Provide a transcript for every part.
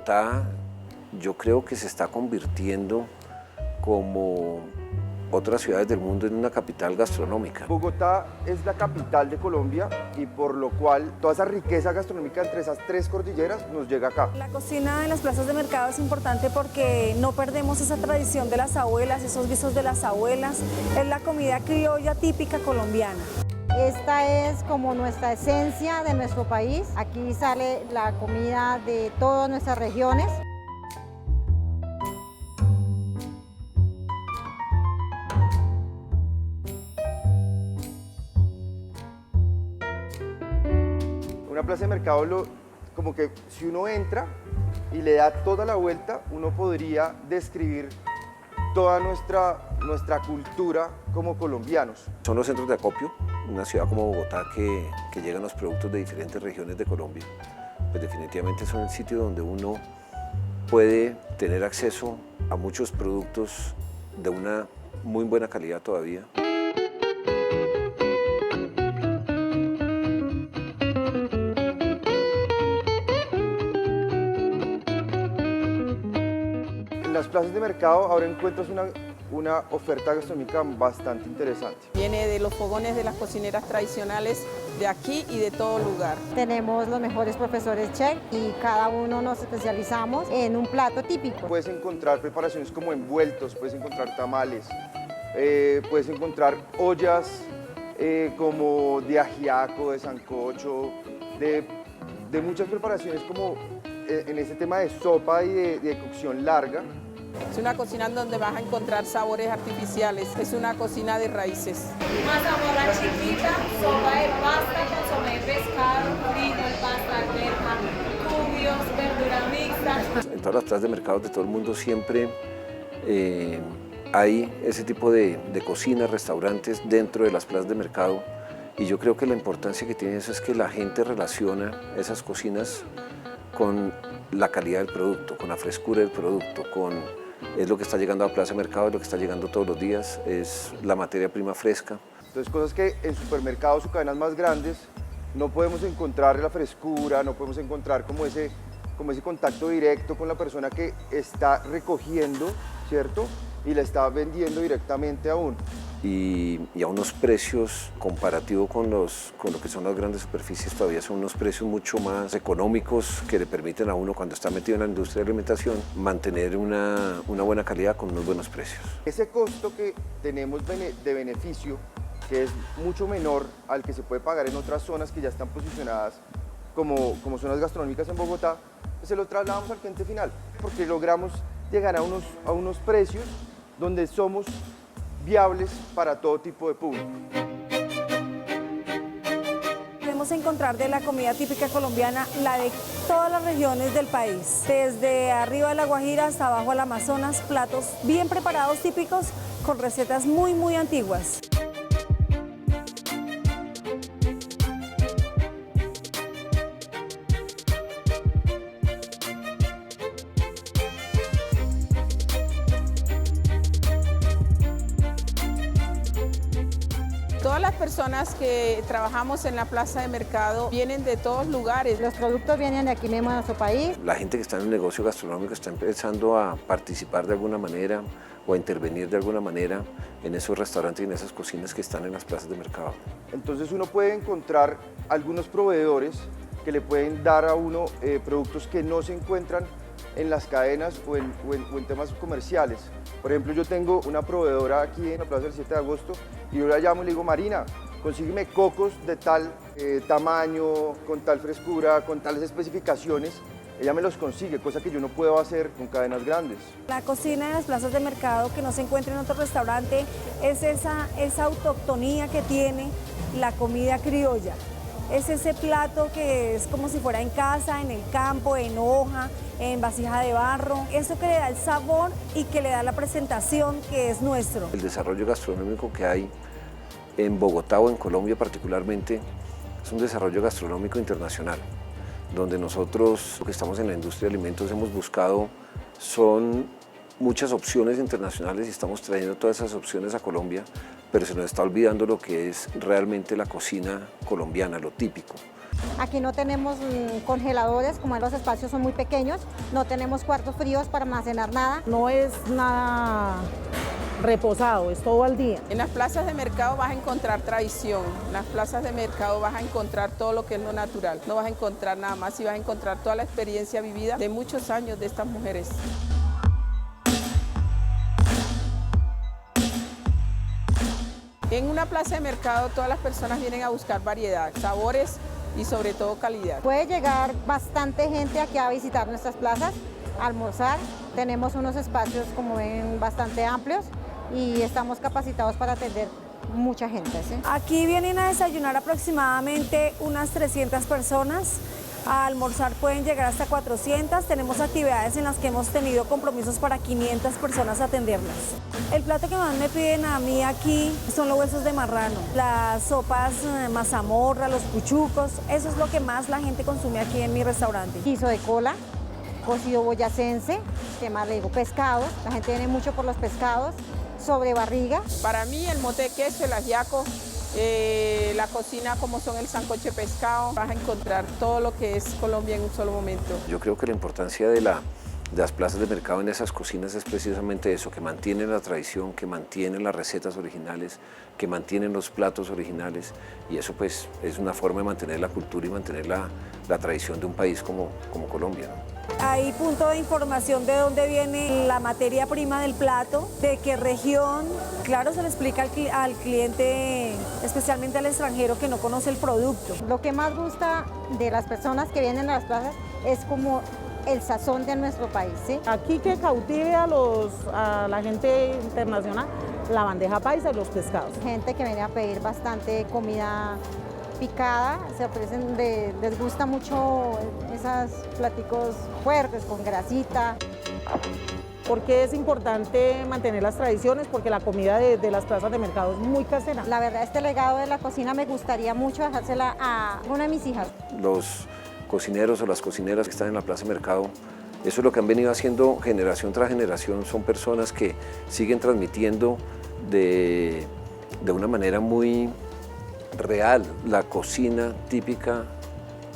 Bogotá, yo creo que se está convirtiendo como otras ciudades del mundo en una capital gastronómica. Bogotá es la capital de Colombia y por lo cual toda esa riqueza gastronómica entre esas tres cordilleras nos llega acá. La cocina en las plazas de mercado es importante porque no perdemos esa tradición de las abuelas, esos guisos de las abuelas. Es la comida criolla típica colombiana. Esta es como nuestra esencia de nuestro país. Aquí sale la comida de todas nuestras regiones. Una plaza de mercado, como que si uno entra y le da toda la vuelta, uno podría describir toda nuestra cultura como colombianos. Son los centros de acopio, una ciudad como Bogotá que llegan los productos de diferentes regiones de Colombia. Pues definitivamente son el sitio donde uno puede tener acceso a muchos productos de una muy buena calidad todavía. En las plazas de mercado ahora encuentras una oferta gastronómica bastante interesante. Viene de los fogones de las cocineras tradicionales de aquí y de todo lugar. Tenemos los mejores profesores chef y cada uno nos especializamos en un plato típico. Puedes encontrar preparaciones como envueltos, puedes encontrar tamales, puedes encontrar ollas como de ajiaco, de sancocho, de muchas preparaciones como en este tema de sopa y de cocción larga. Es una cocina donde vas a encontrar sabores artificiales, es una cocina de raíces. Mazamorra chiquita, sopa de pasta, consomé de pescado, frito, pasta, crema, cubios, verdura mixta. En todas las plazas de mercados de todo el mundo siempre hay ese tipo de cocinas, restaurantes dentro de las plazas de mercado, y yo creo que la importancia que tiene eso es que la gente relaciona esas cocinas con la calidad del producto, con la frescura del producto, es lo que está llegando a la plaza de mercado, es lo que está llegando todos los días, es la materia prima fresca. Entonces, cosas que en supermercados o cadenas más grandes no podemos encontrar la frescura, no podemos encontrar como ese contacto directo con la persona que está recogiendo, ¿cierto? Y la está vendiendo directamente a uno. Y a unos precios comparativo con lo que son las grandes superficies, todavía son unos precios mucho más económicos que le permiten a uno, cuando está metido en la industria de alimentación, mantener una buena calidad con unos buenos precios. Ese costo que tenemos de beneficio, que es mucho menor al que se puede pagar en otras zonas que ya están posicionadas como zonas gastronómicas en Bogotá, pues se lo trasladamos al cliente final, porque logramos llegar a unos precios donde somos viables para todo tipo de público. Podemos encontrar de la comida típica colombiana la de todas las regiones del país, desde arriba de La Guajira hasta abajo al Amazonas, platos bien preparados típicos con recetas muy antiguas. Todas las personas que trabajamos en la plaza de mercado vienen de todos lugares. Los productos vienen de aquí mismo de nuestro país. La gente que está en el negocio gastronómico está empezando a participar de alguna manera o a intervenir de alguna manera en esos restaurantes y en esas cocinas que están en las plazas de mercado. Entonces uno puede encontrar algunos proveedores que le pueden dar a uno productos que no se encuentran en las cadenas o en temas comerciales. Por ejemplo, yo tengo una proveedora aquí en la plaza del 7 de agosto y yo la llamo y le digo: Marina, consígueme cocos de tal tamaño, con tal frescura, con tales especificaciones. Ella me los consigue, cosa que yo no puedo hacer con cadenas grandes. La cocina en las plazas de mercado que no se encuentra en otro restaurante es esa autoctonía que tiene la comida criolla. Es ese plato que es como si fuera en casa, en el campo, en hoja, en vasija de barro. Eso que le da el sabor y que le da la presentación que es nuestro. El desarrollo gastronómico que hay en Bogotá o en Colombia particularmente es un desarrollo gastronómico internacional, donde nosotros, que estamos en la industria de alimentos, hemos buscado son muchas opciones internacionales y estamos trayendo todas esas opciones a Colombia, pero se nos está olvidando lo que es realmente la cocina colombiana, lo típico. Aquí no tenemos congeladores, como los espacios son muy pequeños, no tenemos cuartos fríos para almacenar nada. No es nada reposado, es todo al día. En las plazas de mercado vas a encontrar tradición, en las plazas de mercado vas a encontrar todo lo que es lo natural, no vas a encontrar nada más y vas a encontrar toda la experiencia vivida de muchos años de estas mujeres. En una plaza de mercado todas las personas vienen a buscar variedad, sabores y sobre todo calidad. Puede llegar bastante gente aquí a visitar nuestras plazas, a almorzar. Tenemos unos espacios, como ven, bastante amplios y estamos capacitados para atender mucha gente, ¿sí? Aquí vienen a desayunar aproximadamente unas 300 personas. A almorzar pueden llegar hasta 400. Tenemos actividades en las que hemos tenido compromisos para 500 personas atenderlas. El plato que más me piden a mí aquí son los huesos de marrano, las sopas mazamorra, los puchucos. Eso es lo que más la gente consume aquí en mi restaurante. Guiso de cola, cocido boyacense, que más le digo, pescados. La gente viene mucho por los pescados, sobre barriga. Para mí el mote de queso, el ajiaco, la cocina como son el sancoche de pescado, vas a encontrar todo lo que es Colombia en un solo momento. Yo creo que la importancia de las plazas de mercado en esas cocinas es precisamente eso, que mantienen la tradición, que mantienen las recetas originales, que mantienen los platos originales, y eso pues es una forma de mantener la cultura y mantener la tradición de un país como Colombia, ¿no? Hay punto de información de dónde viene la materia prima del plato, de qué región. Claro, se le explica al cliente, especialmente al extranjero que no conoce el producto. Lo que más gusta de las personas que vienen a las plazas es como el sazón de nuestro país, ¿sí? Aquí que cautive a la gente internacional, la bandeja paisa y los pescados. Gente que viene a pedir bastante comida picada, se ofrecen, les gusta mucho esos platicos fuertes con grasita. ¿Por qué es importante mantener las tradiciones? Porque la comida de las plazas de mercado es muy casera. La verdad, este legado de la cocina me gustaría mucho dejársela a una de mis hijas. Los cocineros o las cocineras que están en la plaza de mercado, eso es lo que han venido haciendo generación tras generación, son personas que siguen transmitiendo de una manera muy real la cocina típica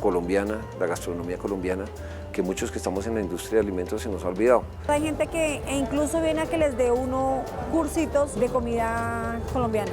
colombiana, la gastronomía colombiana, que muchos que estamos en la industria de alimentos se nos ha olvidado. Hay gente que incluso viene a que les dé uno cursitos de comida colombiana.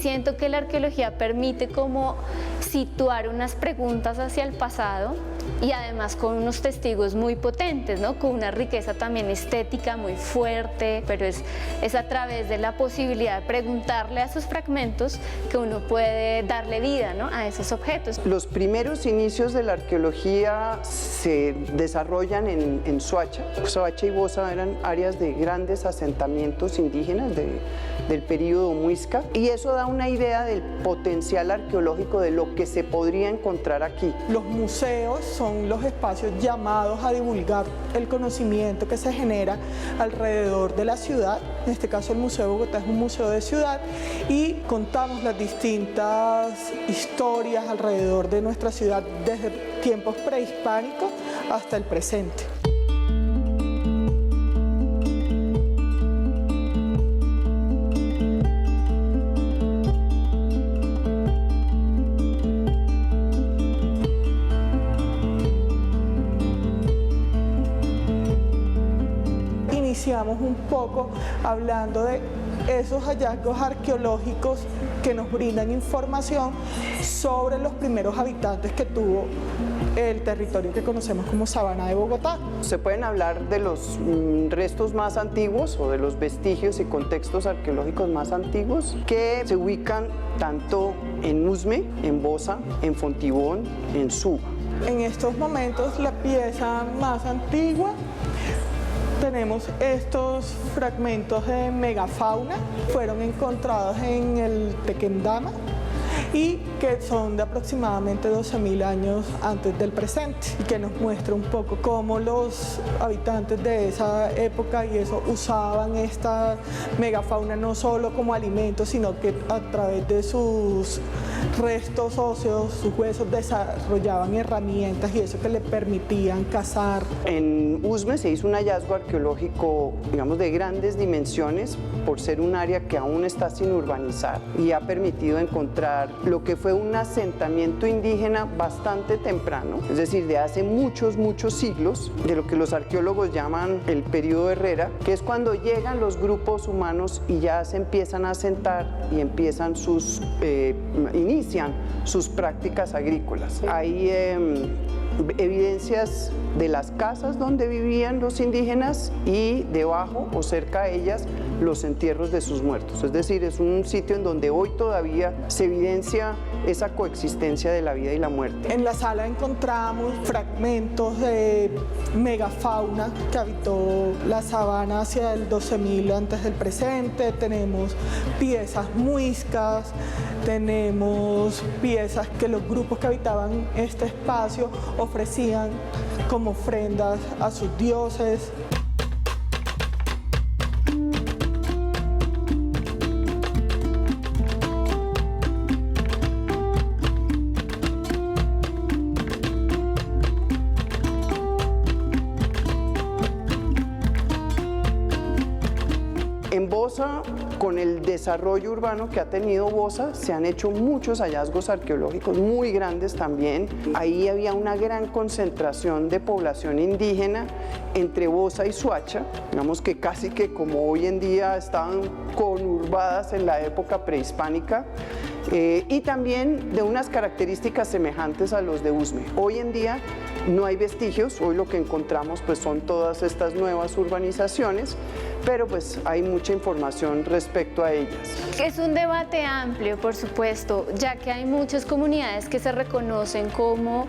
Siento que la arqueología permite como situar unas preguntas hacia el pasado y además con unos testigos muy potentes, ¿no? Con una riqueza también estética muy fuerte, pero es a través de la posibilidad de preguntarle a esos fragmentos que uno puede darle vida, ¿no? A esos objetos. Los primeros inicios de la arqueología se desarrollan en Soacha. Soacha y Bosa eran áreas de grandes asentamientos indígenas del período muisca, y eso da una idea del potencial arqueológico de lo que se podría encontrar aquí. Los museos son los espacios llamados a divulgar el conocimiento que se genera alrededor de la ciudad. En este caso el Museo de Bogotá es un museo de ciudad y contamos las distintas historias alrededor de nuestra ciudad desde tiempos prehispánicos hasta el presente. Iniciamos un poco hablando de esos hallazgos arqueológicos que nos brindan información sobre los primeros habitantes que tuvo el territorio que conocemos como Sabana de Bogotá. Se pueden hablar de los restos más antiguos o de los vestigios y contextos arqueológicos más antiguos que se ubican tanto en Usme, en Bosa, en Fontibón, en Suba. En estos momentos la pieza más antigua tenemos estos fragmentos de megafauna, fueron encontrados en el Tequendama y que son de aproximadamente 12.000 años antes del presente, y que nos muestra un poco cómo los habitantes de esa época y eso usaban esta megafauna no solo como alimento, sino que a través de sus restos óseos, sus huesos, desarrollaban herramientas y eso que le permitían cazar. En Usme se hizo un hallazgo arqueológico, digamos, de grandes dimensiones por ser un área que aún está sin urbanizar y ha permitido encontrar lo que fue un asentamiento indígena bastante temprano, es decir, de hace muchos siglos, de lo que los arqueólogos llaman el periodo Herrera, que es cuando llegan los grupos humanos y ya se empiezan a asentar y empiezan inician sus prácticas agrícolas. Hay evidencias de las casas donde vivían los indígenas y debajo o cerca de ellas los entierros de sus muertos. Es decir, es un sitio en donde hoy todavía se evidencia esa coexistencia de la vida y la muerte. En la sala encontramos fragmentos de megafauna que habitó la sabana hacia el 12.000 antes del presente. Tenemos piezas muiscas, tenemos piezas que los grupos que habitaban este espacio ofrecían como ofrendas a sus dioses. En Bosa, con el desarrollo urbano que ha tenido Bosa, se han hecho muchos hallazgos arqueológicos muy grandes también. Ahí había una gran concentración de población indígena entre Bosa y Soacha, digamos que casi que como hoy en día estaban conurbadas en la época prehispánica. Y también de unas características semejantes a los de Usme. Hoy en día no hay vestigios, hoy lo que encontramos pues son todas estas nuevas urbanizaciones, pero pues hay mucha información respecto a ellas. Es un debate amplio, por supuesto, ya que hay muchas comunidades que se reconocen como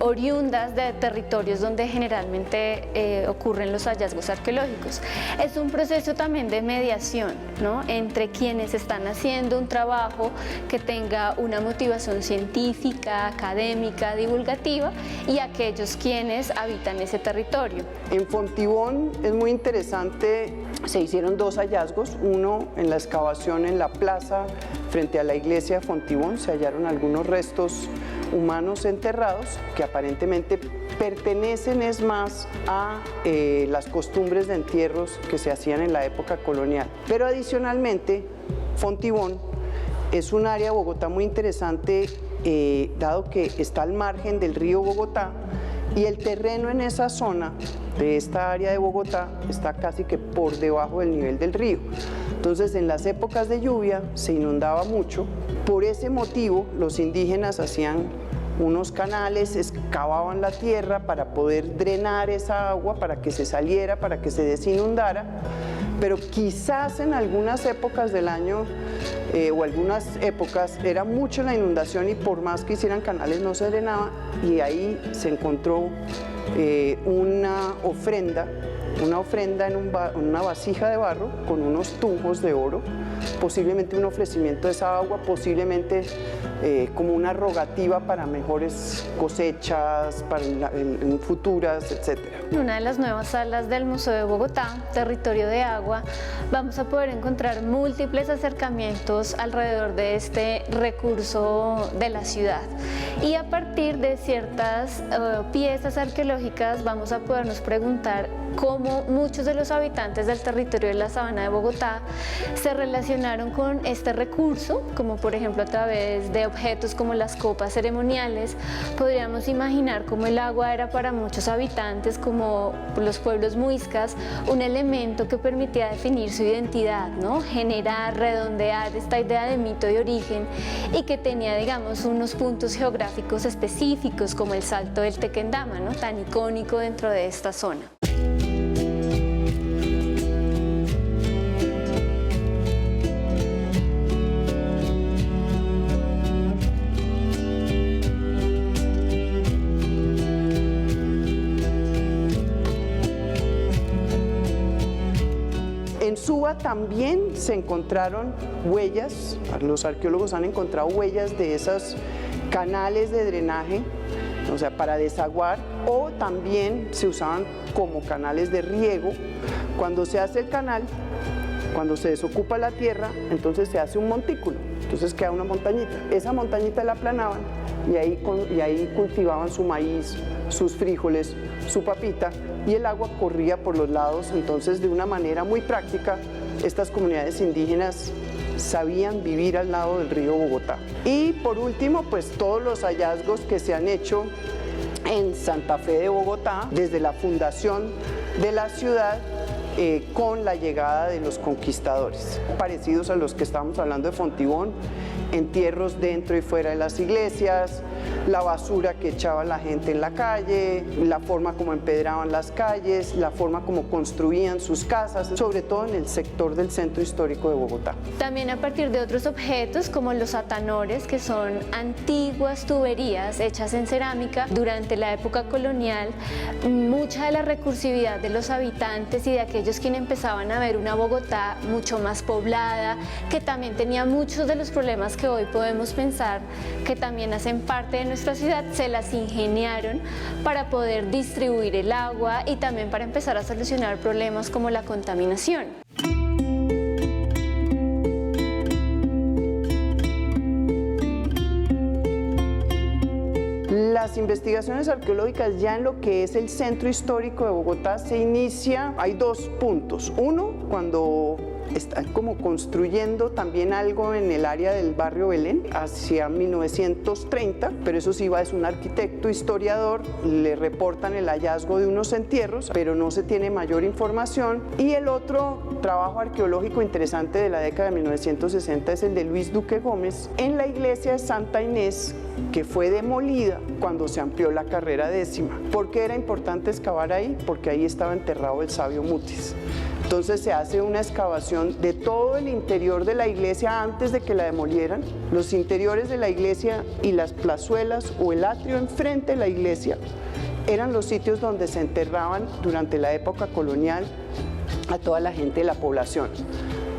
oriundas de territorios donde generalmente ocurren los hallazgos arqueológicos. Es un proceso también de mediación, ¿no?, entre quienes están haciendo un trabajo que tenga una motivación científica, académica, divulgativa, y aquellos quienes habitan ese territorio. En Fontibón es muy interesante, se hicieron dos hallazgos, uno en la excavación en la plaza frente a la iglesia de Fontibón, se hallaron algunos restos humanos enterrados que aparentemente pertenecen es más a las costumbres de entierros que se hacían en la época colonial. Pero adicionalmente, Fontibón es un área de Bogotá muy interesante, dado que está al margen del río Bogotá y el terreno en esa zona de esta área de Bogotá está casi que por debajo del nivel del río. Entonces, en las épocas de lluvia se inundaba mucho. Por ese motivo, los indígenas hacían unos canales, excavaban la tierra para poder drenar esa agua, para que se saliera, para que se desinundara. Pero quizás en algunas épocas del año o algunas épocas era mucho la inundación y por más que hicieran canales no se drenaba, y ahí se encontró una ofrenda en una vasija de barro con unos tubos de oro, posiblemente un ofrecimiento de esa agua, posiblemente como una rogativa para mejores cosechas, para en futuras, etc. En una de las nuevas salas del Museo de Bogotá, Territorio de Agua, vamos a poder encontrar múltiples acercamientos alrededor de este recurso de la ciudad. Y a partir de ciertas piezas arqueológicas vamos a podernos preguntar cómo muchos de los habitantes del territorio de la Sabana de Bogotá se relacionaron con este recurso, como por ejemplo a través de objetos como las copas ceremoniales. Podríamos imaginar cómo el agua era para muchos habitantes, como los pueblos muiscas, un elemento que permitía definir su identidad, ¿no?, generar, redondear esta idea de mito de origen, y que tenía, digamos, unos puntos geográficos específicos como el Salto del Tequendama, ¿no?, tan icónico dentro de esta zona. Suba también se encontraron huellas, los arqueólogos han encontrado huellas de esos canales de drenaje, o sea, para desaguar, o también se usaban como canales de riego. Cuando se hace el canal, cuando se desocupa la tierra, entonces se hace un montículo, entonces queda una montañita. Esa montañita la aplanaban y ahí cultivaban su maíz, sus frijoles, su papita, y el agua corría por los lados. Entonces, de una manera muy práctica, estas comunidades indígenas sabían vivir al lado del río Bogotá. Y por último, pues todos los hallazgos que se han hecho en Santa Fe de Bogotá, desde la fundación de la ciudad, con la llegada de los conquistadores, parecidos a los que estábamos hablando de Fontibón, entierros dentro y fuera de las iglesias, la basura que echaba la gente en la calle, la forma como empedraban las calles, la forma como construían sus casas, sobre todo en el sector del centro histórico de Bogotá. También a partir de otros objetos como los atanores, que son antiguas tuberías hechas en cerámica durante la época colonial, mucha de la recursividad de los habitantes y de aquellos quienes empezaban a ver una Bogotá mucho más poblada, que también tenía muchos de los problemas que hoy podemos pensar que también hacen parte de nuestra ciudad, se las ingeniaron para poder distribuir el agua y también para empezar a solucionar problemas como la contaminación. Las investigaciones arqueológicas ya en lo que es el centro histórico de Bogotá se inicia, hay dos puntos. Uno, cuando están como construyendo también algo en el área del barrio Belén hacia 1930, pero eso sí es un arquitecto, historiador, le reportan el hallazgo de unos entierros, pero no se tiene mayor información. Y el otro trabajo arqueológico interesante de la década de 1960 es el de Luis Duque Gómez en la iglesia de Santa Inés, que fue demolida cuando se amplió la carrera 10ª. ¿Por qué era importante excavar ahí? Porque ahí estaba enterrado el sabio Mutis. Entonces se hace una excavación de todo el interior de la iglesia antes de que la demolieran. Los interiores de la iglesia y las plazuelas o el atrio enfrente de la iglesia eran los sitios donde se enterraban durante la época colonial a toda la gente de la población.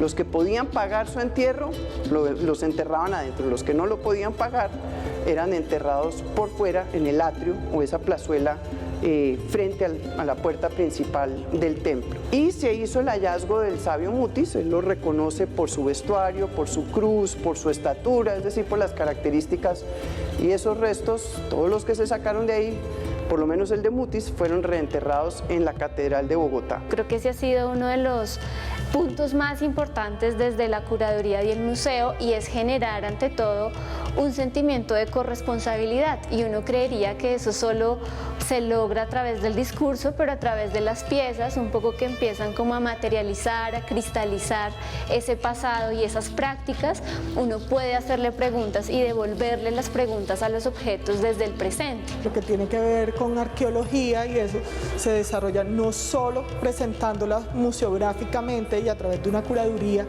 Los que podían pagar su entierro los enterraban adentro, los que no lo podían pagar eran enterrados por fuera en el atrio o esa plazuela frente a la puerta principal del templo. Y se hizo el hallazgo del sabio Mutis, él lo reconoce por su vestuario, por su cruz, por su estatura, es decir, por las características, y esos restos, todos los que se sacaron de ahí, por lo menos el de Mutis, fueron reenterrados en la Catedral de Bogotá. Creo que ese ha sido uno de los puntos más importantes desde la curaduría y el museo, y es generar ante todo un sentimiento de corresponsabilidad, y uno creería que eso solo se logra a través del discurso, pero a través de las piezas, un poco que empiezan como a materializar, a cristalizar ese pasado y esas prácticas, uno puede hacerle preguntas y devolverle las preguntas a los objetos desde el presente. Lo que tiene que ver con arqueología y eso se desarrolla no solo presentándola museográficamente y a través de una curaduría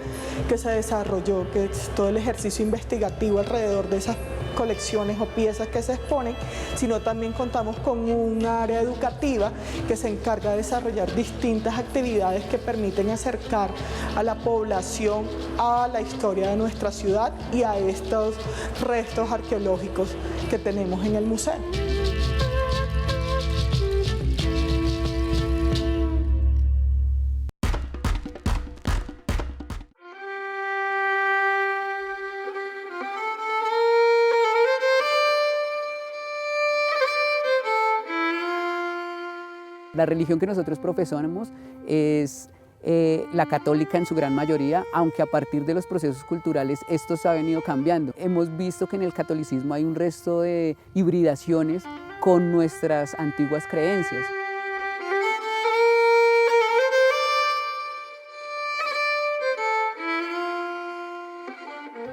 que se desarrolló, que es todo el ejercicio investigativo alrededor de esas colecciones o piezas que se exponen, sino también contamos con un área educativa que se encarga de desarrollar distintas actividades que permiten acercar a la población a la historia de nuestra ciudad y a estos restos arqueológicos que tenemos en el museo. La religión que nosotros profesamos es la católica en su gran mayoría, aunque a partir de los procesos culturales estos ha venido cambiando. Hemos visto que en el catolicismo hay un resto de hibridaciones con nuestras antiguas creencias.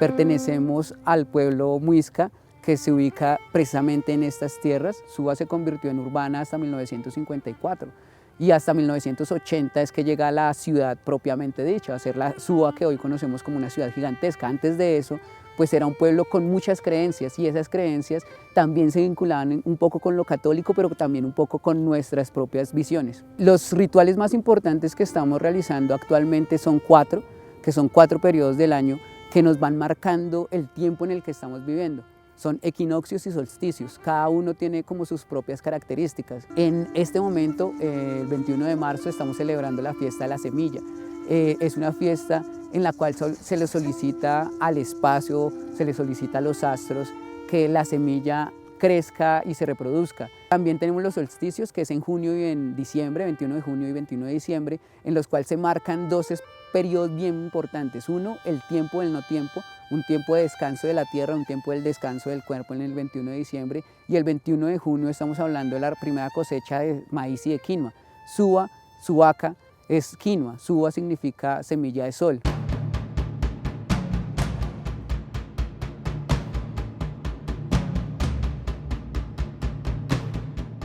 Pertenecemos al pueblo muisca, que se ubica precisamente en estas tierras. Suba se convirtió en urbana hasta 1954 y hasta 1980 es que llega a la ciudad propiamente dicha, a ser la Suba que hoy conocemos como una ciudad gigantesca. Antes de eso pues era un pueblo con muchas creencias y esas creencias también se vinculaban un poco con lo católico, pero también un poco con nuestras propias visiones. Los rituales más importantes que estamos realizando actualmente son 4, que son 4 periodos del año que nos van marcando el tiempo en el que estamos viviendo. Son equinoccios y solsticios, cada uno tiene como sus propias características. En este momento, el 21 de marzo, estamos celebrando la fiesta de la semilla. Es una fiesta en la cual se le solicita al espacio, se le solicita a los astros que la semilla crezca y se reproduzca. También tenemos los solsticios, que es en junio y en diciembre, 21 de junio y 21 de diciembre, en los cuales se marcan 2 periodos bien importantes. Uno, el tiempo del no tiempo, un tiempo de descanso de la tierra, un tiempo del descanso del cuerpo en el 21 de diciembre, y el 21 de junio estamos hablando de la primera cosecha de maíz y de quinoa. Suba, subaca, es quinoa, suba significa semilla de sol.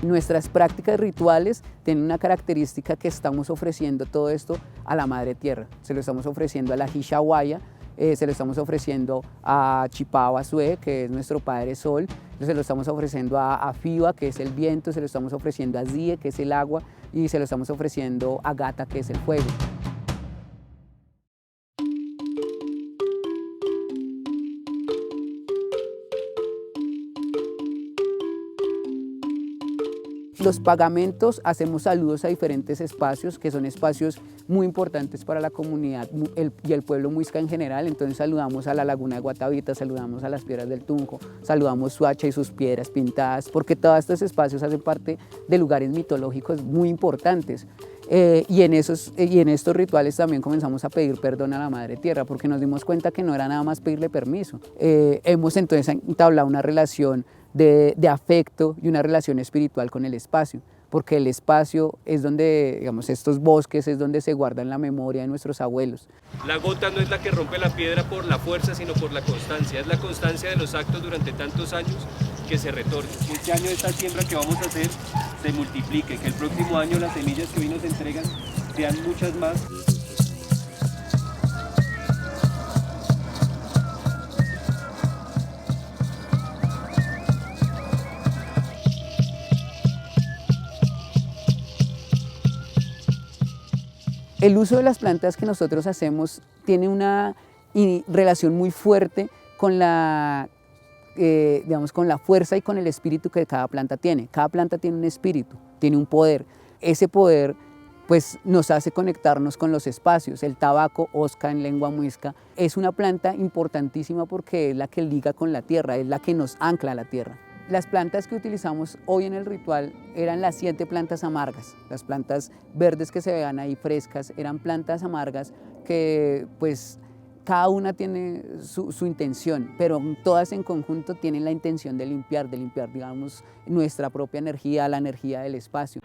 Nuestras prácticas rituales tienen una característica que estamos ofreciendo todo esto a la Madre Tierra. Se lo estamos ofreciendo a la Hishawaya, se lo estamos ofreciendo a Chipawasue, que es nuestro Padre Sol, se lo estamos ofreciendo a Fiba, que es el viento, se lo estamos ofreciendo a Zie, que es el agua, y se lo estamos ofreciendo a Gata, que es el fuego. Los pagamentos, hacemos saludos a diferentes espacios, que son espacios muy importantes para la comunidad y el pueblo muisca en general. Entonces saludamos a la laguna de Guatavita, saludamos a las piedras del Tunjo, saludamos Suacha y sus piedras pintadas, porque todos estos espacios hacen parte de lugares mitológicos muy importantes. Y en estos rituales también comenzamos a pedir perdón a la Madre Tierra, porque nos dimos cuenta que no era nada más pedirle permiso. Hemos entonces entablado una relación de afecto y una relación espiritual con el espacio, porque el espacio es donde, digamos, estos bosques es donde se guardan la memoria de nuestros abuelos. La gota no es la que rompe la piedra por la fuerza, sino por la constancia. Es la constancia de los actos durante tantos años que se retorna. Que este año esta siembra que vamos a hacer se multiplique, que el próximo año las semillas que hoy nos entregan sean muchas más. El uso de las plantas que nosotros hacemos tiene una relación muy fuerte con con la fuerza y con el espíritu que cada planta tiene. Cada planta tiene un espíritu, tiene un poder. Ese poder pues, nos hace conectarnos con los espacios. El tabaco, osca en lengua muisca, es una planta importantísima porque es la que liga con la tierra, es la que nos ancla a la tierra. Las plantas que utilizamos hoy en el ritual eran las 7 plantas amargas. Las plantas verdes que se vean ahí frescas eran plantas amargas que pues cada una tiene su intención, pero todas en conjunto tienen la intención de limpiar, digamos, nuestra propia energía, la energía del espacio.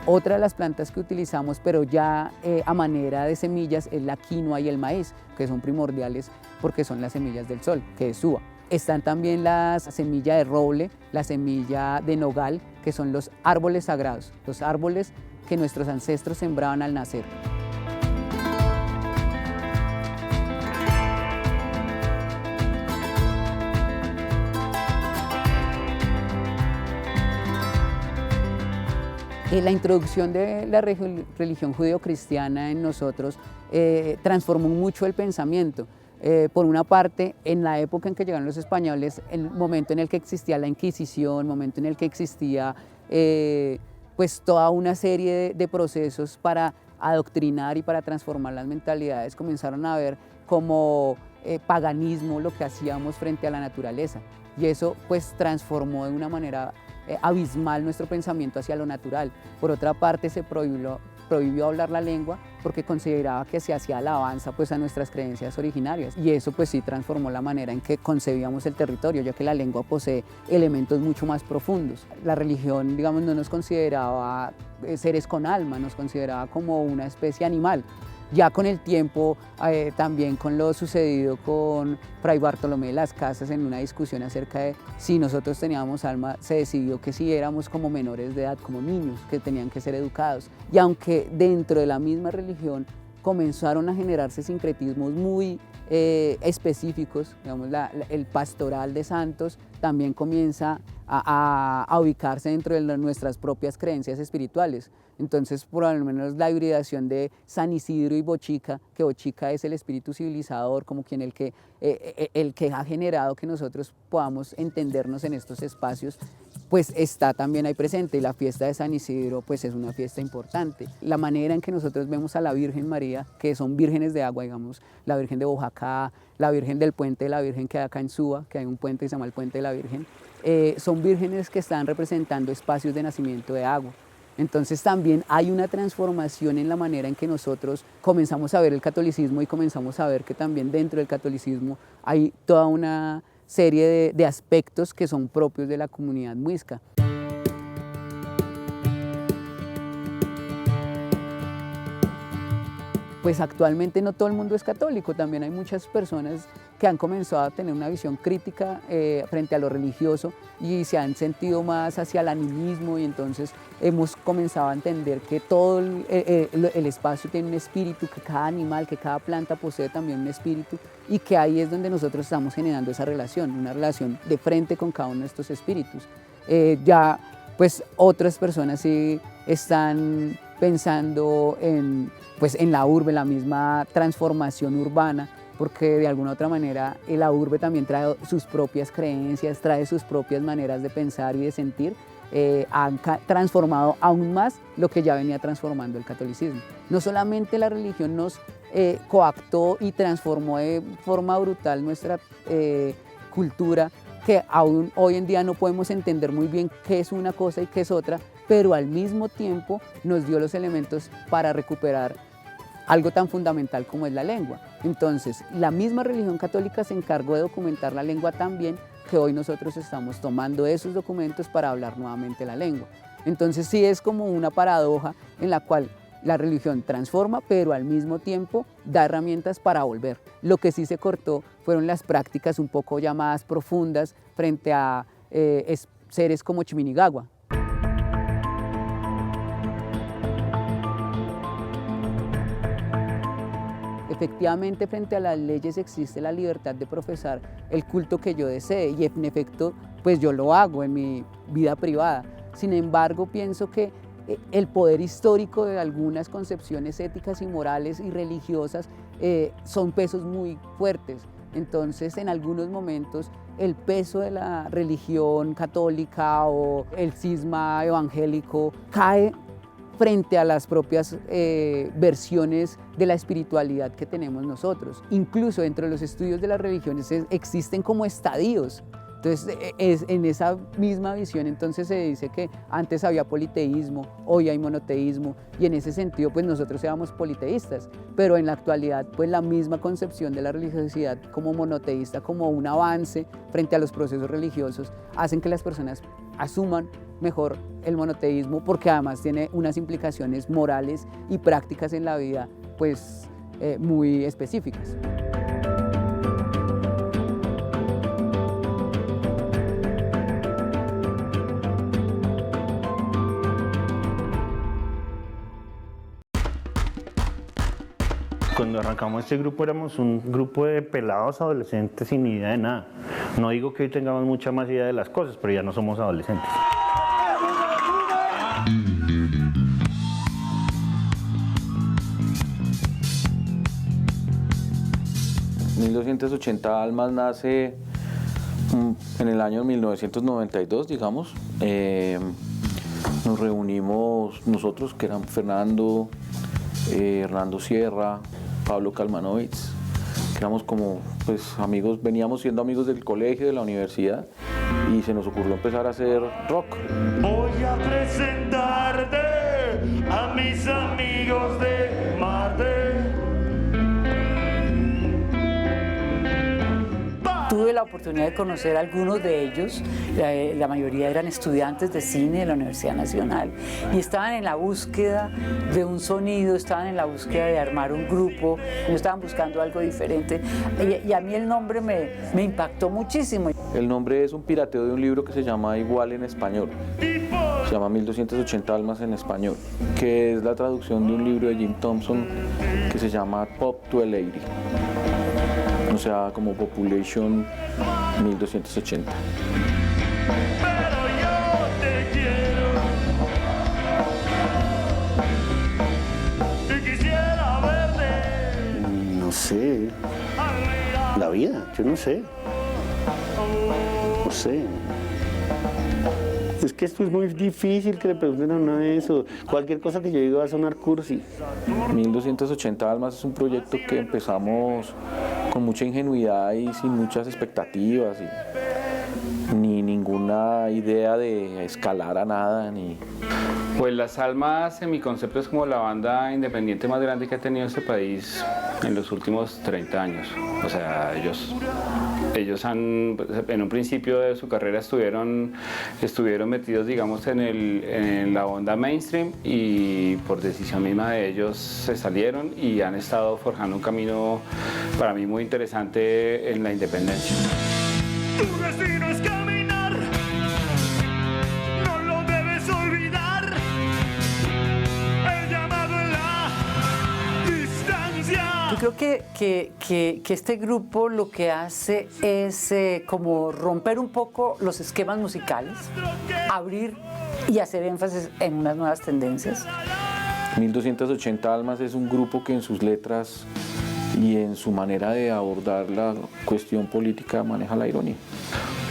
Otra de las plantas que utilizamos, pero ya a manera de semillas, es la quinoa y el maíz, que son primordiales porque son las semillas del sol, que es suba. Están también la semilla de roble, la semilla de nogal, que son los árboles sagrados, los árboles que nuestros ancestros sembraban al nacer. La introducción de la religión judeo-cristiana en nosotros transformó mucho el pensamiento. Por una parte, en la época en que llegaron los españoles, el momento en el que existía la Inquisición, el momento en el que existía pues toda una serie de procesos para adoctrinar y para transformar las mentalidades, comenzaron a ver como paganismo lo que hacíamos frente a la naturaleza. Y eso pues transformó de una manera abismal nuestro pensamiento hacia lo natural. Por otra parte, se prohibió hablar la lengua porque consideraba que se hacía alabanza pues a nuestras creencias originarias, y eso pues sí transformó la manera en que concebíamos el territorio, ya que la lengua posee elementos mucho más profundos. La religión, digamos, no nos consideraba seres con alma, nos consideraba como una especie animal, Ya con el tiempo, también con lo sucedido con Fray Bartolomé de las Casas en una discusión acerca de si nosotros teníamos alma, se decidió que si éramos como menores de edad, como niños, que tenían que ser educados. Y aunque dentro de la misma religión comenzaron a generarse sincretismos muy específicos, digamos, el pastoral de santos también comienza a ubicarse dentro de nuestras propias creencias espirituales. Entonces, por lo menos la hibridación de San Isidro y Bochica, que Bochica es el espíritu civilizador, como quien el que ha generado que nosotros podamos entendernos en estos espacios, pues está también ahí presente. Y la fiesta de San Isidro pues es una fiesta importante. La manera en que nosotros vemos a la Virgen María, que son vírgenes de agua, digamos, la Virgen de Bojacá, la Virgen del Puente de la Virgen que hay acá en Suba, que hay un puente que se llama el Puente de la Virgen, son vírgenes que están representando espacios de nacimiento de agua. Entonces también hay una transformación en la manera en que nosotros comenzamos a ver el catolicismo y comenzamos a ver que también dentro del catolicismo hay toda una serie de aspectos que son propios de la comunidad muisca. Pues actualmente no todo el mundo es católico, también hay muchas personas que han comenzado a tener una visión crítica frente a lo religioso y se han sentido más hacia el animismo, y entonces hemos comenzado a entender que todo el espacio tiene un espíritu, que cada animal, que cada planta posee también un espíritu, y que ahí es donde nosotros estamos generando esa relación, una relación de frente con cada uno de estos espíritus. Ya pues otras personas sí están pensando en la urbe, la misma transformación urbana, porque de alguna u otra manera la urbe también trae sus propias creencias, trae sus propias maneras de pensar y de sentir, han transformado aún más lo que ya venía transformando el catolicismo. No solamente la religión nos coactó y transformó de forma brutal nuestra cultura, que aún hoy en día no podemos entender muy bien qué es una cosa y qué es otra, pero al mismo tiempo nos dio los elementos para recuperar algo tan fundamental como es la lengua. Entonces, la misma religión católica se encargó de documentar la lengua tan bien que hoy nosotros estamos tomando esos documentos para hablar nuevamente la lengua. Entonces, sí es como una paradoja en la cual la religión transforma, pero al mismo tiempo da herramientas para volver. Lo que sí se cortó fueron las prácticas un poco ya más profundas frente a seres como Chiminigagua. Efectivamente, frente a las leyes existe la libertad de profesar el culto que yo desee, y en efecto, pues yo lo hago en mi vida privada. Sin embargo, pienso que el poder histórico de algunas concepciones éticas y morales y religiosas son pesos muy fuertes. Entonces, en algunos momentos, el peso de la religión católica o el cisma evangélico cae frente a las propias versiones de la espiritualidad que tenemos nosotros. Incluso dentro de los estudios de las religiones existen como estadios. Entonces, en esa misma visión entonces se dice que antes había politeísmo, hoy hay monoteísmo, y en ese sentido pues nosotros éramos politeístas, pero en la actualidad pues la misma concepción de la religiosidad como monoteísta, como un avance frente a los procesos religiosos, hacen que las personas asuman mejor el monoteísmo, porque además tiene unas implicaciones morales y prácticas en la vida pues muy específicas. Cuando arrancamos este grupo éramos un grupo de pelados adolescentes sin idea de nada. No digo que hoy tengamos mucha más idea de las cosas, pero ya no somos adolescentes. ...1280 Almas nace en el año 1992, digamos. Nos reunimos nosotros, que eran Fernando, Hernando Sierra, Pablo Kalmanovitz, que éramos como pues amigos, veníamos siendo amigos del colegio, de la universidad, y se nos ocurrió empezar a hacer rock. Voy a presentarte a mis amigos de Marte. Tú tuve la oportunidad de conocer a algunos de ellos, la mayoría eran estudiantes de cine de la Universidad Nacional y estaban en la búsqueda de un sonido, estaban en la búsqueda de armar un grupo, ellos estaban buscando algo diferente y a mí el nombre me impactó muchísimo. El nombre es un pirateo de un libro que se llama igual en español, se llama 1280 almas en español, que es la traducción de un libro de Jim Thompson que se llama Pop to a Lady, o sea, como Population 1280. No sé, la vida, yo no sé. No sé. Es que esto es muy difícil que le pregunten a uno eso. Cualquier cosa que yo diga va a sonar cursi. 1280 almas es un proyecto que empezamos con mucha ingenuidad y sin muchas expectativas, ni ninguna idea de escalar a nada, ni... Pues Las Almas, en mi concepto, es como la banda independiente más grande que ha tenido este país en los últimos 30 años. O sea, ellos han, en un principio de su carrera estuvieron metidos, digamos, en la onda mainstream y por decisión misma de ellos se salieron y han estado forjando un camino para mí muy interesante en la independencia. Tu destino es caminar, no lo debes olvidar. El llamado en la distancia. Yo creo que este grupo lo que hace es como romper un poco los esquemas musicales, abrir y hacer énfasis en unas nuevas tendencias. 1280 almas es un grupo que en sus letras y en su manera de abordar la cuestión política maneja la ironía.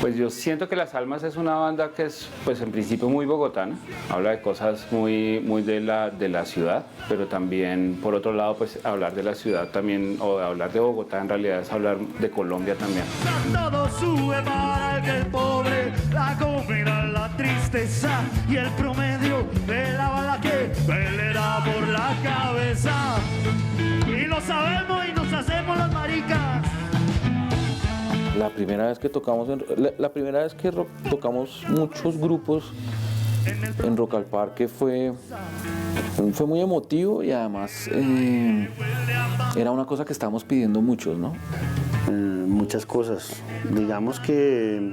Pues yo siento que Las Almas es una banda que es, pues en principio, muy bogotana, habla de cosas muy de la ciudad, pero también, por otro lado, pues hablar de la ciudad también, o hablar de Bogotá en realidad es hablar de Colombia también. Todo sube para el que el pobre la comida, la tristeza y el promedio de la bala que pelea por la cabeza. Y lo sabemos y nos hacemos las maricas. La primera vez que tocamos, tocamos muchos grupos en Rock al Parque fue muy emotivo y además era una cosa que estábamos pidiendo muchos, ¿no? Muchas cosas. Digamos que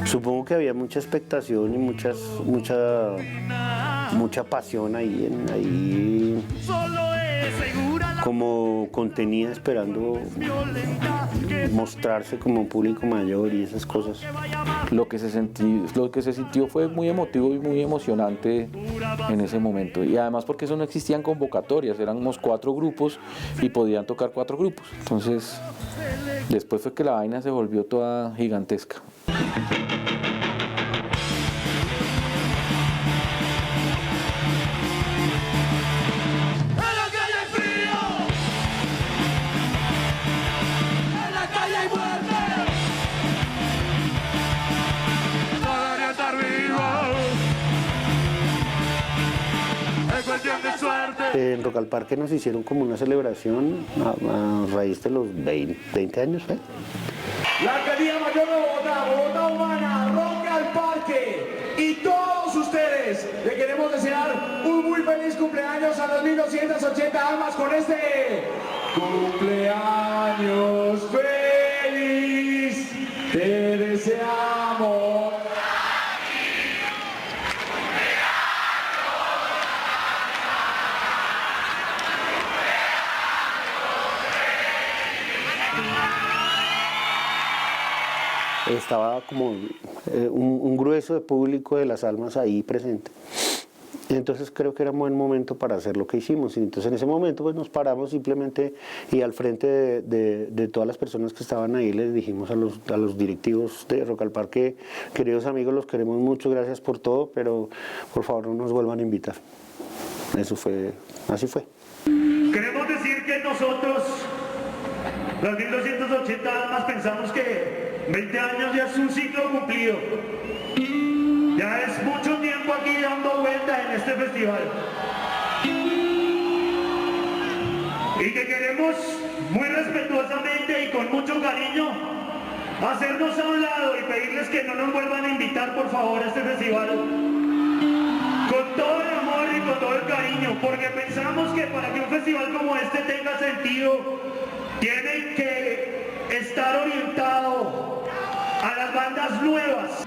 supongo que había mucha expectación y mucha pasión ahí como contenida, esperando mostrarse como un público mayor y esas cosas. Lo que se sintió fue muy emotivo y muy emocionante en ese momento. Y además porque eso no existían convocatorias, éramos 4 grupos y podían tocar 4 grupos. Entonces, después fue que la vaina se volvió toda gigantesca. En Rock al Parque nos hicieron como una celebración a raíz de los 20 años, ¿eh? La Alcaldía Mayor de Bogotá, Bogotá Humana, Rock al Parque y todos ustedes le queremos desear un muy feliz cumpleaños a los 1280 almas con este cumpleaños feliz. Te deseamos. Estaba como un grueso de público de Las Almas ahí presente. Entonces creo que era un buen momento para hacer lo que hicimos. Y entonces en ese momento pues nos paramos simplemente y al frente de todas las personas que estaban ahí les dijimos a los directivos de Rock al Parque, queridos amigos, los queremos mucho, gracias por todo, pero por favor no nos vuelvan a invitar. Así fue. Queremos decir que nosotros, las 1280 almas, pensamos que 20 años ya es un ciclo cumplido. Ya es mucho tiempo aquí dando vueltas en este festival. Y que queremos muy respetuosamente y con mucho cariño hacernos a un lado y pedirles que no nos vuelvan a invitar por favor a este festival con todo el amor y con todo el cariño, porque pensamos que para que un festival como este tenga sentido tiene que estar orientado a las bandas nuevas,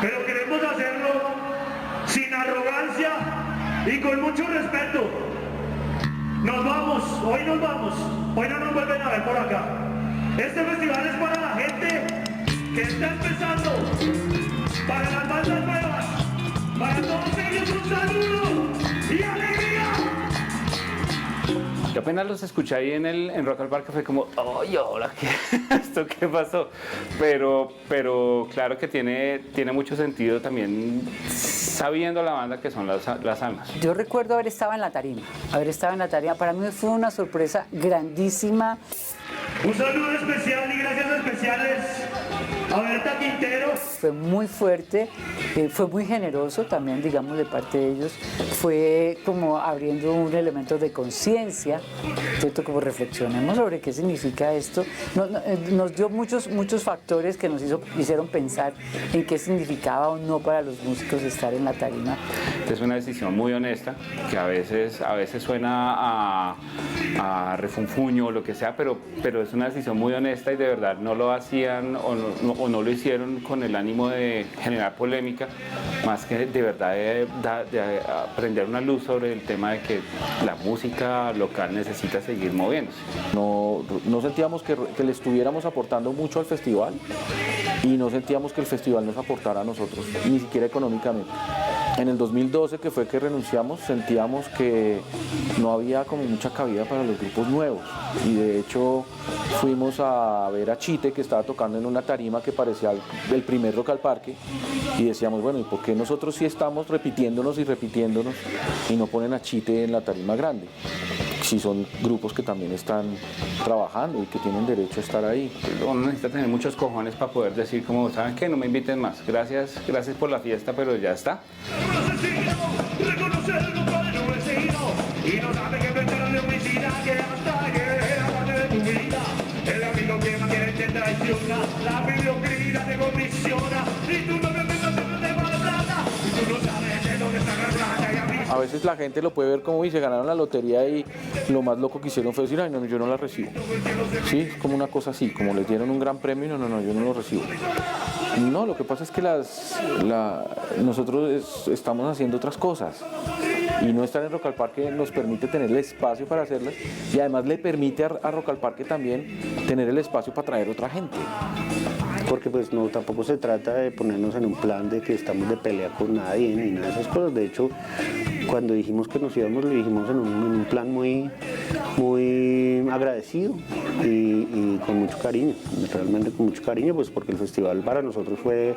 pero queremos hacerlo sin arrogancia y con mucho respeto. Nos vamos, hoy no nos vuelven a ver por acá. Este festival es para la gente que está empezando, para las bandas nuevas, para todos ellos un saludo y alegría. Yo apenas los escuché ahí en Rock al Parque, fue como, ¡ay, hola! ¿Esto qué pasó? Pero claro que tiene mucho sentido también sabiendo la banda que son las almas. Yo recuerdo haber estado en la tarima, para mí fue una sorpresa grandísima. Un saludo especial y gracias especiales a Berta Quintero. Fue muy fuerte, fue muy generoso también, digamos, de parte de ellos. Fue como abriendo un elemento de conciencia, ¿cierto? Como reflexionemos sobre qué significa esto. Nos dio muchos factores que nos hicieron pensar en qué significaba o no para los músicos estar en la tarima. Es una decisión muy honesta, que a veces suena a refunfuño o lo que sea, pero es una decisión muy honesta y de verdad no lo hacían o no lo hicieron con el ánimo de generar polémica, más que de verdad de prender una luz sobre el tema de que la música local necesita seguir moviéndose. No sentíamos que le estuviéramos aportando mucho al festival y no sentíamos que el festival nos aportara a nosotros, ni siquiera económicamente. En el 2012, que fue que renunciamos, sentíamos que no había como mucha cabida para los grupos nuevos y de hecho fuimos a ver a Chite, que estaba tocando en una tarima que parecía el primer Rock al Parque, y decíamos, bueno, ¿y por qué nosotros sí estamos repitiéndonos y no ponen a Chite en la tarima grande? Si son grupos que también están trabajando y que tienen derecho a estar ahí. Uno necesita tener muchos cojones para poder decir como, ¿saben qué? No me inviten más. Gracias por la fiesta, pero ya está. A veces la gente lo puede ver como, y se ganaron la lotería y lo más loco que hicieron fue decir, ay, no, yo no la recibo. Sí, es como una cosa así, como les dieron un gran premio, no, yo no lo recibo. No, lo que pasa es que nosotros estamos haciendo otras cosas y no estar en Rock al Parque nos permite tener el espacio para hacerlas y además le permite a Rock al Parque también tener el espacio para traer otra gente. Porque pues no, tampoco se trata de ponernos en un plan de que estamos de pelea con nadie ni nada de esas cosas. De hecho, cuando dijimos que nos íbamos, lo dijimos en un plan muy agradecido y con mucho cariño, realmente con mucho cariño, pues porque el festival para nosotros fue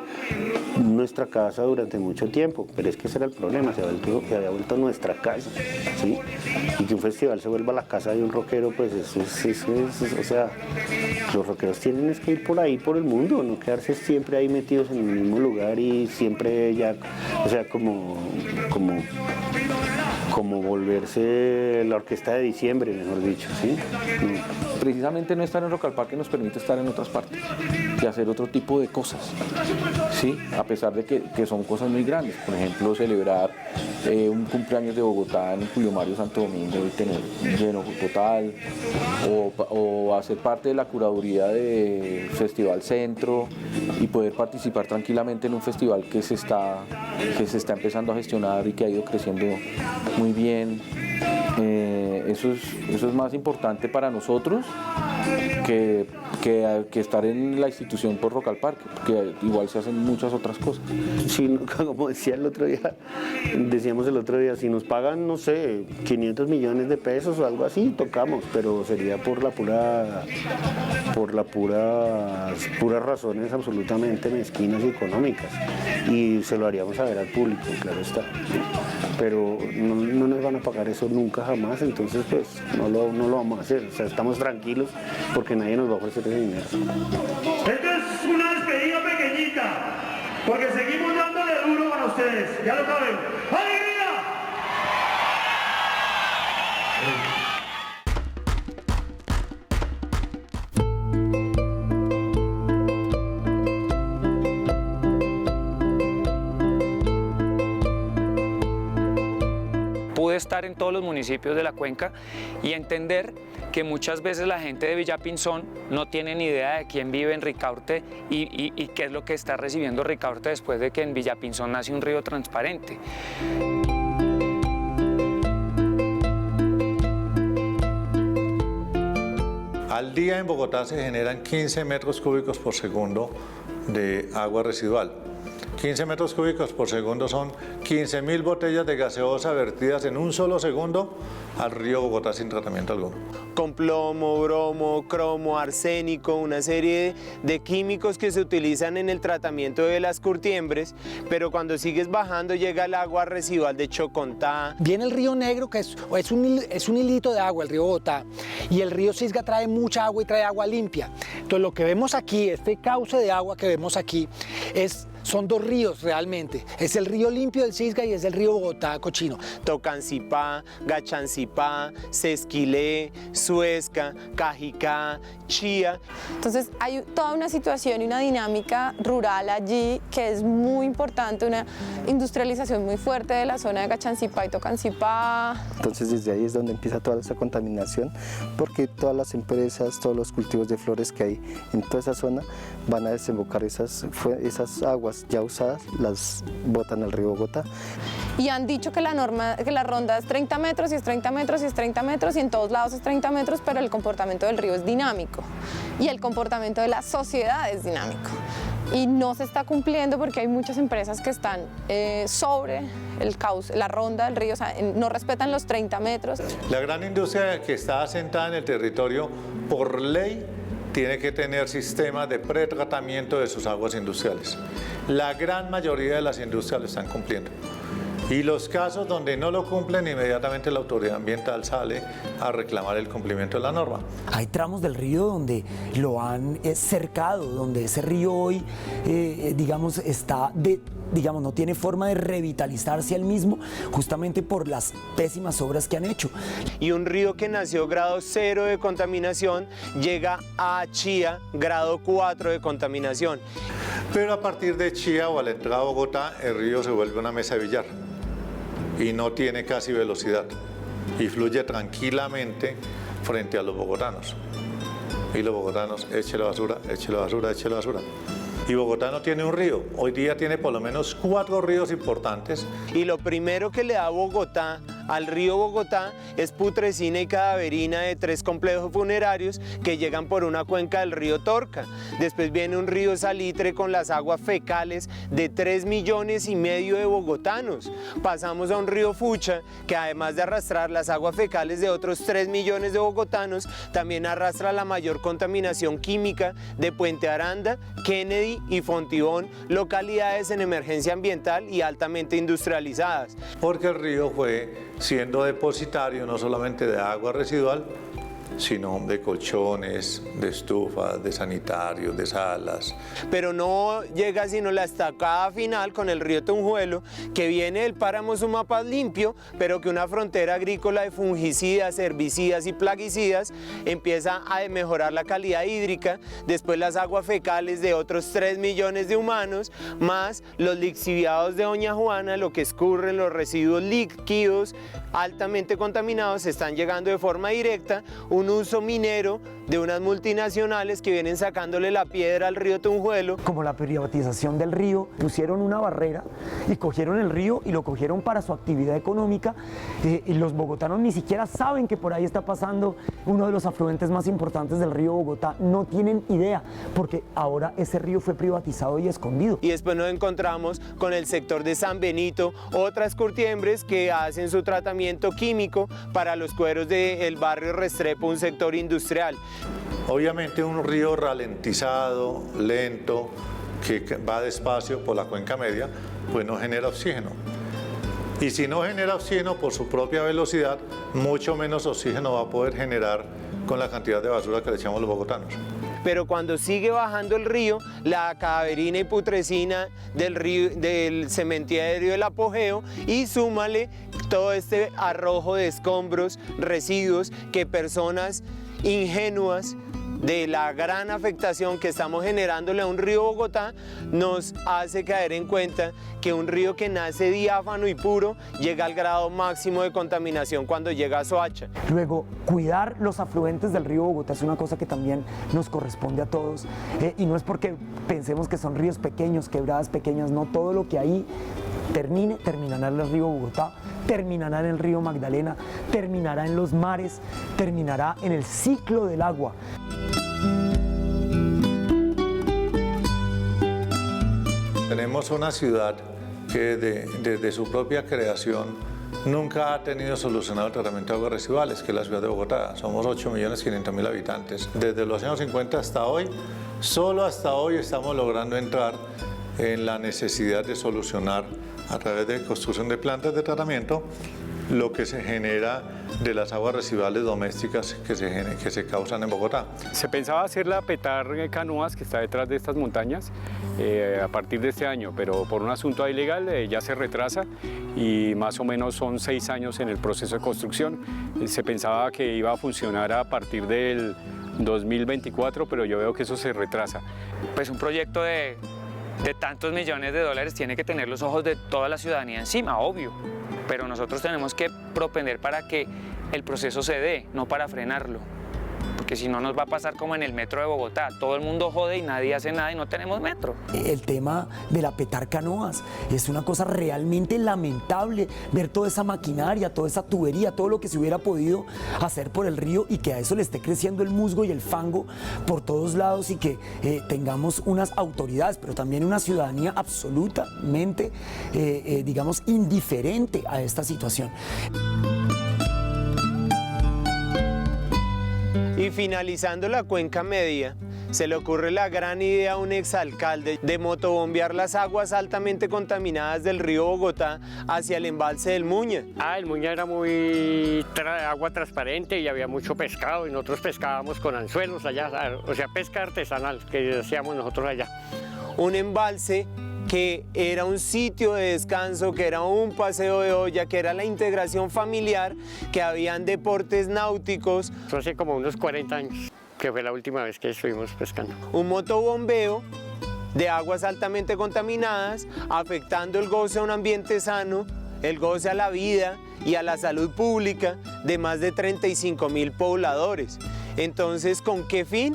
nuestra casa durante mucho tiempo, pero es que ese era el problema, se había vuelto nuestra casa, ¿sí? Y que un festival se vuelva la casa de un rockero, pues eso es, o sea, los rockeros tienen que ir por ahí, por el mundo, no quedarse siempre ahí metidos en el mismo lugar y siempre ya, o sea, como volverse la orquesta de diciembre, mejor dicho, ¿sí? Precisamente no estar en Rock al Parque nos permite estar en otras partes y hacer otro tipo de cosas, ¿sí? A pesar de que son cosas muy grandes, por ejemplo, celebrar un cumpleaños de Bogotá en Julio Mario Santo Domingo y tener lleno total, o hacer parte de la curaduría de Festival Centro y poder participar tranquilamente en un festival que se está empezando a gestionar y que ha ido creciendo muy bien. Eso es más importante para nosotros que estar en la institución por Rock al Parque, porque igual se hacen muchas otras cosas. Sí, como decíamos el otro día, si nos pagan, no sé, 500 millones de pesos o algo así, tocamos, pero sería por puras razones absolutamente mezquinas y económicas, y se lo haríamos saber al público, claro está, pero no nos van a pagar eso nunca jamás, entonces pues no lo vamos a hacer, o sea, estamos tranquilos porque nadie nos va a ofrecer ese dinero. Esto es una despedida pequeñita, porque seguimos dándole duro para ustedes, ya lo saben. ¡Alegría! pude estar en todos los municipios de la cuenca y entender que muchas veces la gente de Villapinzón no tiene ni idea de quién vive en Ricaurte y qué es lo que está recibiendo Ricaurte después de que en Villapinzón nace un río transparente. Al día en Bogotá se generan 15 metros cúbicos por segundo de agua residual. 15 metros cúbicos por segundo son 15.000 botellas de gaseosa vertidas en un solo segundo al río Bogotá sin tratamiento alguno. Con plomo, bromo, cromo, arsénico, una serie de químicos que se utilizan en el tratamiento de las curtiembres, pero cuando sigues bajando llega el agua residual de Chocontá. Viene el río Negro, que es un hilito de agua, el río Bogotá, y el río Cisga trae mucha agua y trae agua limpia. Entonces lo que vemos aquí, este cauce de agua que vemos aquí, son dos ríos realmente. Es el río limpio del Cisga y es el río Bogotá cochino. Tocancipá, Gachancipá, Sesquilé, Suezca, Cajicá, Chía. Entonces hay toda una situación y una dinámica rural allí que es muy importante, una industrialización muy fuerte de la zona de Gachancipá y Tocancipá. Entonces desde ahí es donde empieza toda esa contaminación, porque todas las empresas, todos los cultivos de flores que hay en toda esa zona van a desembocar esas aguas ya usadas, las botan al río Bogotá. Y han dicho que la ronda es 30 metros y es 30 metros y es 30 metros y en todos lados es 30 metros, pero el comportamiento del río es dinámico y el comportamiento de la sociedad es dinámico. Y no se está cumpliendo porque hay muchas empresas que están sobre el cauce, la ronda del río, o sea, no respetan los 30 metros. La gran industria que está asentada en el territorio, por ley, tiene que tener sistemas de pretratamiento de sus aguas industriales. La gran mayoría de las industrias lo están cumpliendo. Y los casos donde no lo cumplen, inmediatamente la autoridad ambiental sale a reclamar el cumplimiento de la norma. Hay tramos del río donde lo han cercado, donde ese río hoy, digamos, no tiene forma de revitalizarse al mismo, justamente por las pésimas obras que han hecho. Y un río que nació grado 0 de contaminación llega a Chía, grado 4 de contaminación. Pero a partir de Chía o a la entrada a Bogotá, el río se vuelve una mesa de billar y no tiene casi velocidad y fluye tranquilamente frente a los bogotanos. Y los bogotanos, échele basura, échele basura, échele basura. Y Bogotá no tiene un río, hoy día tiene por lo menos 4 ríos importantes. Y lo primero que le da Bogotá al río Bogotá es putrescina y cadaverina de 3 complejos funerarios que llegan por una cuenca del río Torca. Después viene un río Salitre con las aguas fecales de 3,5 millones de bogotanos. Pasamos a un río Fucha que además de arrastrar las aguas fecales de otros 3 millones de bogotanos, también arrastra la mayor contaminación química de Puente Aranda, Kennedy y Fontibón, localidades en emergencia ambiental y altamente industrializadas. Porque el río fue siendo depositario no solamente de agua residual, sino de colchones, de estufas, de sanitarios, de salas. Pero no llega sino la estacada final con el río Tunjuelo, que viene del páramo Sumapaz limpio, pero que una frontera agrícola de fungicidas, herbicidas y plaguicidas empieza a mejorar la calidad hídrica. Después las aguas fecales de otros 3 millones de humanos, más los lixiviados de Doña Juana, lo que escurren los residuos líquidos altamente contaminados, están llegando de forma directa, un uso minero de unas multinacionales que vienen sacándole la piedra al río Tunjuelo. Como la privatización del río, pusieron una barrera y cogieron el río y lo cogieron para su actividad económica. Y los bogotanos ni siquiera saben que por ahí está pasando uno de los afluentes más importantes del río Bogotá. No tienen idea, porque ahora ese río fue privatizado y escondido. Y después nos encontramos con el sector de San Benito, otras curtiembres que hacen su tratamiento químico para los cueros del barrio Restrepo, un sector industrial. Obviamente un río ralentizado, lento, que va despacio por la cuenca media, pues no genera oxígeno. Y si no genera oxígeno por su propia velocidad, mucho menos oxígeno va a poder generar con la cantidad de basura que le echamos los bogotanos. Pero cuando sigue bajando el río, la cadaverina y putrescina del cementerio del Apogeo, y súmale todo este arrojo de escombros, residuos que personas ingenuas de la gran afectación que estamos generándole a un río Bogotá, nos hace caer en cuenta que un río que nace diáfano y puro llega al grado máximo de contaminación cuando llega a Soacha. Luego, cuidar los afluentes del río Bogotá es una cosa que también nos corresponde a todos, y no es porque pensemos que son ríos pequeños, quebradas pequeñas, no, todo lo que ahí terminará en el río Bogotá, terminará en el río Magdalena, terminará en los mares, terminará en el ciclo del agua. Tenemos una ciudad que desde su propia creación nunca ha tenido solucionado el tratamiento de aguas residuales, que es la ciudad de Bogotá. Somos 8.500.000 habitantes. Desde los años 50 hasta hoy, solo hasta hoy estamos logrando entrar en la necesidad de solucionar a través de construcción de plantas de tratamiento lo que se genera de las aguas residuales domésticas que se causan en Bogotá. Se pensaba hacer la Petar Canoas, que está detrás de estas montañas, a partir de este año, pero por un asunto ilegal ya se retrasa y más o menos son 6 años en el proceso de construcción. Se pensaba que iba a funcionar a partir del 2024, pero yo veo que eso se retrasa. Pues un proyecto de tantos millones de dólares tiene que tener los ojos de toda la ciudadanía encima, obvio. Pero nosotros tenemos que propender para que el proceso se dé, no para frenarlo. Porque si no nos va a pasar como en el metro de Bogotá, todo el mundo jode y nadie hace nada y no tenemos metro. El tema de la Petar Canoas es una cosa realmente lamentable, ver toda esa maquinaria, toda esa tubería, todo lo que se hubiera podido hacer por el río y que a eso le esté creciendo el musgo y el fango por todos lados y que tengamos unas autoridades, pero también una ciudadanía absolutamente, digamos, indiferente a esta situación. Y finalizando la cuenca media, se le ocurre la gran idea a un exalcalde de motobombear las aguas altamente contaminadas del río Bogotá hacia el embalse del Muña. El Muña era muy agua transparente y había mucho pescado y nosotros pescábamos con anzuelos allá, o sea, pesca artesanal que hacíamos nosotros allá. Un embalse que era un sitio de descanso, que era un paseo de olla, que era la integración familiar, que habían deportes náuticos. Eso hace como unos 40 años, que fue la última vez que estuvimos pescando. Un motobombeo de aguas altamente contaminadas, afectando el goce a un ambiente sano, el goce a la vida y a la salud pública de más de 35.000 pobladores. Entonces, ¿con qué fin?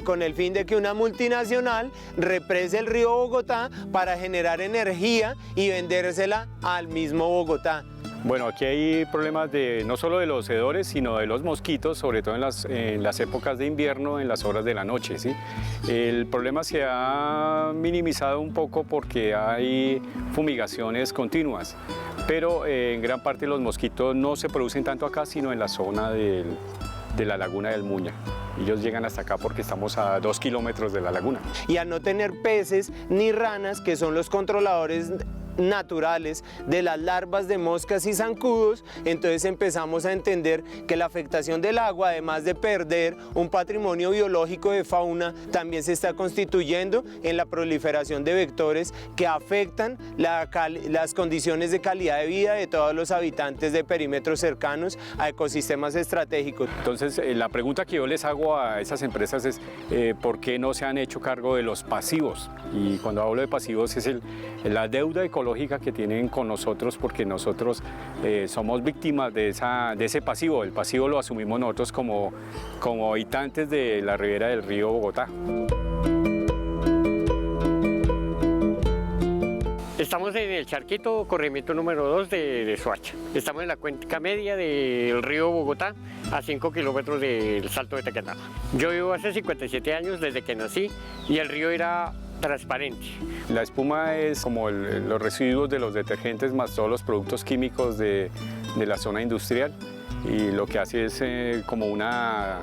Con el fin de que una multinacional represe el río Bogotá para generar energía y vendérsela al mismo Bogotá. Bueno, aquí hay problemas no solo de los hedores, sino de los mosquitos, sobre todo en las épocas de invierno, en las horas de la noche, ¿sí? El problema se ha minimizado un poco porque hay fumigaciones continuas, pero en gran parte los mosquitos no se producen tanto acá, sino en la zona de la laguna del Muña. Ellos llegan hasta acá porque estamos a 2 kilómetros de la laguna. Y al no tener peces ni ranas, que son los controladores naturales de las larvas de moscas y zancudos, entonces empezamos a entender que la afectación del agua, además de perder un patrimonio biológico de fauna, también se está constituyendo en la proliferación de vectores que afectan las condiciones de calidad de vida de todos los habitantes de perímetros cercanos a ecosistemas estratégicos. Entonces, la pregunta que yo les hago a esas empresas es ¿por qué no se han hecho cargo de los pasivos? Y cuando hablo de pasivos es la deuda ecológica que tienen con nosotros, porque nosotros somos víctimas de ese pasivo. El pasivo lo asumimos nosotros como habitantes de la ribera del río Bogotá. Estamos en el charquito corrimiento número 2 de Soacha. Estamos en la cuenca media del río Bogotá, a 5 kilómetros del Salto de Tequendama. Yo vivo hace 57 años desde que nací y el río era transparente. La espuma es como los residuos de los detergentes más todos los productos químicos de la zona industrial, y lo que hace es como una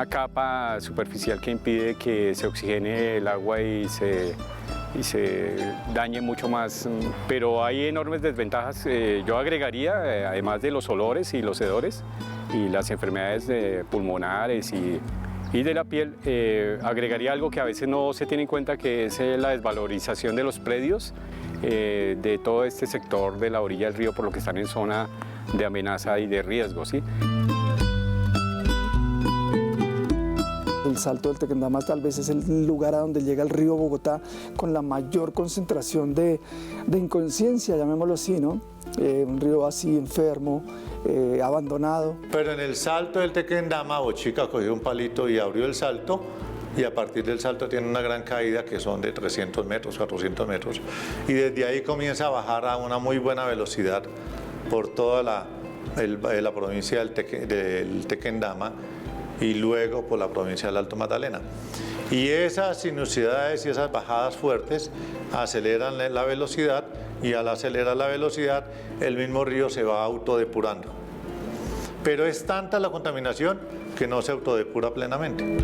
capa superficial que impide que se oxigene el agua y se dañe mucho más, pero hay enormes desventajas. Yo agregaría, además de los olores y los hedores y las enfermedades pulmonares y de la piel, agregaría algo que a veces no se tiene en cuenta, que es la desvalorización de los predios de todo este sector de la orilla del río, por lo que están en zona de amenaza y de riesgo, ¿sí? el Salto del Tequendama tal vez es el lugar a donde llega el río Bogotá con la mayor concentración de inconsciencia, llamémoslo así, ¿no? Un río así enfermo, abandonado. Pero en el Salto del Tequendama, Bochica cogió un palito y abrió el salto, y a partir del salto tiene una gran caída que son de 300 metros, 400 metros, y desde ahí comienza a bajar a una muy buena velocidad por toda la provincia del Tequendama y luego por la provincia del Alto Magdalena. Y esas sinuosidades y esas bajadas fuertes aceleran la velocidad, y al acelerar la velocidad el mismo río se va autodepurando. Pero es tanta la contaminación que no se autodepura plenamente.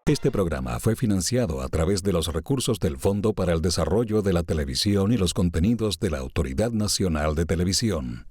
Este programa fue financiado a través de los recursos del Fondo para el Desarrollo de la Televisión y los Contenidos de la Autoridad Nacional de Televisión.